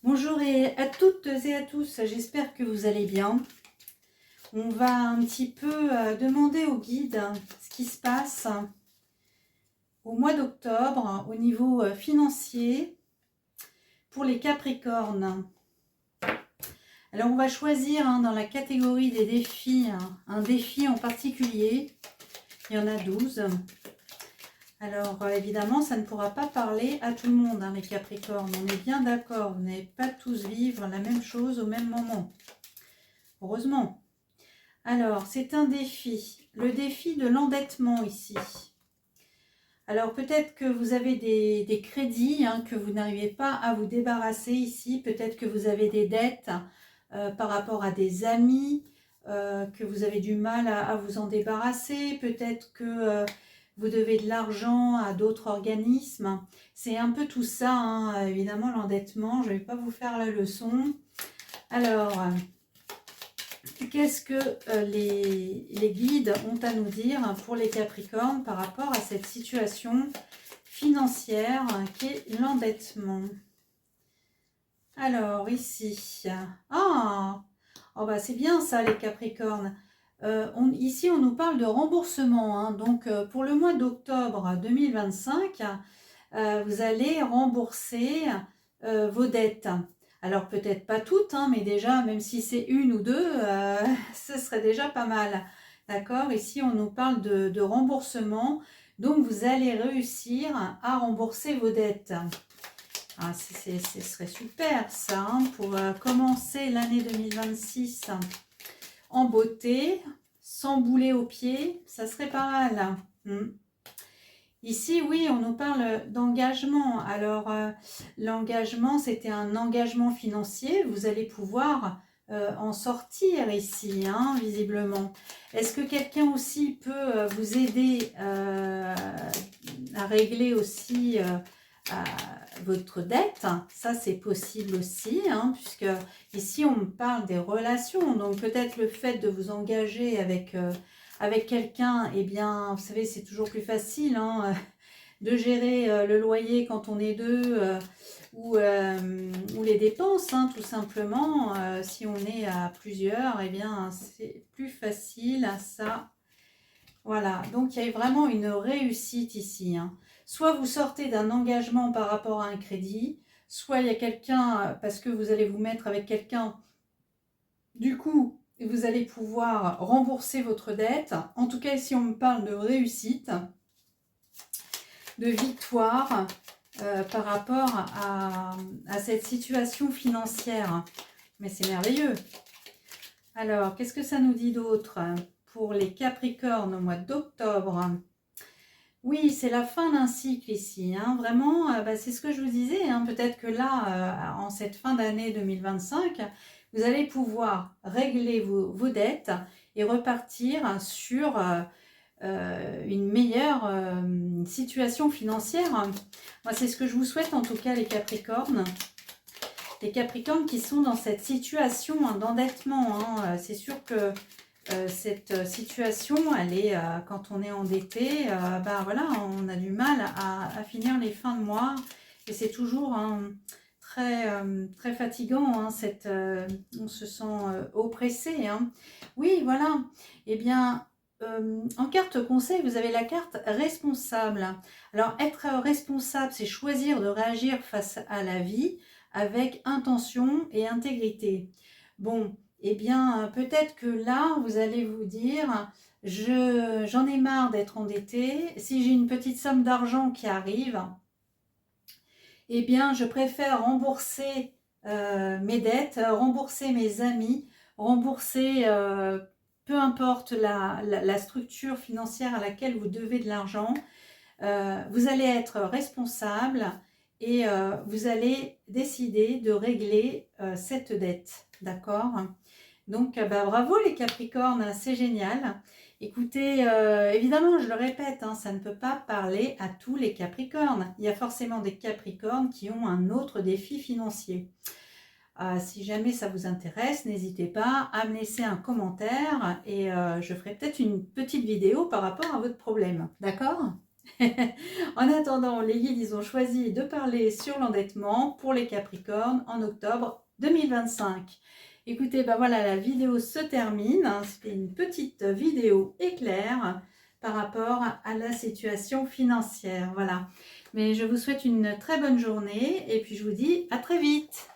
Bonjour à toutes et à tous, j'espère que vous allez bien. On va un petit peu demander au guide ce qui se passe au mois d'octobre au niveau financier pour les Capricornes. Alors on va choisir dans la catégorie des défis, un défi en particulier. Il y en a 12. Alors évidemment, ça ne pourra pas parler à tout le monde, les Capricornes. On est bien d'accord, vous n'allez pas tous vivre la même chose au même moment. Heureusement. Alors, c'est un défi. Le défi de l'endettement ici. Alors, peut-être que vous avez des crédits que vous n'arrivez pas à vous débarrasser ici. Peut-être que vous avez des dettes par rapport à des amis, que vous avez du mal à vous en débarrasser. Peut-être que vous devez de l'argent à d'autres organismes. C'est un peu tout ça, évidemment, l'endettement. Je ne vais pas vous faire la leçon. Alors, qu'est-ce que les guides ont à nous dire pour les Capricornes par rapport à cette situation financière qui est l'endettement? Alors, ici, oh bah c'est bien ça les Capricornes. Ici, on nous parle de remboursement. Donc, pour le mois d'octobre 2025, vous allez rembourser vos dettes. Alors peut-être pas toutes, mais déjà, même si c'est une ou deux, ce serait déjà pas mal. D'accord? Ici, on nous parle de remboursement. Donc, vous allez réussir à rembourser vos dettes. Ce serait super ça, pour commencer l'année 2026 en beauté, sans boulet aux pieds, ça serait pas mal. Ici, oui, on nous parle d'engagement. Alors, l'engagement, c'était un engagement financier. Vous allez pouvoir en sortir ici, visiblement. Est-ce que quelqu'un aussi peut vous aider à régler aussi votre dette? Ça, c'est possible aussi, puisque ici, on parle des relations. Donc, peut-être le fait de vous engager avec quelqu'un, eh bien, vous savez, c'est toujours plus facile de gérer le loyer quand on est deux ou les dépenses, tout simplement. Si on est à plusieurs, eh bien, c'est plus facile ça. Voilà, donc il y a vraiment une réussite ici. Soit vous sortez d'un engagement par rapport à un crédit, soit il y a quelqu'un, parce que vous allez vous mettre avec quelqu'un, du coup, vous allez pouvoir rembourser votre dette. En tout cas, ici, on me parle de réussite, de victoire par rapport à cette situation financière. Mais c'est merveilleux. Alors, qu'est-ce que ça nous dit d'autre pour les Capricornes au mois d'octobre? Oui, c'est la fin d'un cycle ici. Vraiment, c'est ce que je vous disais. Peut-être que là, en cette fin d'année 2025, vous allez pouvoir régler vos dettes et repartir sur une meilleure situation financière. Moi, c'est ce que je vous souhaite en tout cas, les Capricornes. Les Capricornes qui sont dans cette situation d'endettement. C'est sûr que cette situation, elle est, quand on est endetté, voilà, on a du mal à finir les fins de mois. Et c'est toujours très fatigant, on se sent oppressé. Oui, voilà. Eh bien, en carte conseil, vous avez la carte responsable. Alors, être responsable, c'est choisir de réagir face à la vie avec intention et intégrité. Bon, eh bien, peut-être que là, vous allez vous dire, j'en ai marre d'être endetté. Si j'ai une petite somme d'argent qui arrive, eh bien, je préfère rembourser mes dettes, rembourser mes amis, rembourser peu importe la structure financière à laquelle vous devez de l'argent. Vous allez être responsable et vous allez décider de régler cette dette, d'accord? Donc, bravo les Capricornes, c'est génial. Écoutez, évidemment, je le répète, ça ne peut pas parler à tous les Capricornes. Il y a forcément des Capricornes qui ont un autre défi financier. Si jamais ça vous intéresse, n'hésitez pas à me laisser un commentaire et je ferai peut-être une petite vidéo par rapport à votre problème. D'accord ? En attendant, les guides, ils ont choisi de parler sur l'endettement pour les Capricornes en octobre 2025. Écoutez, ben voilà, la vidéo se termine. C'était une petite vidéo éclair par rapport à la situation financière. Voilà. Mais je vous souhaite une très bonne journée et puis je vous dis à très vite.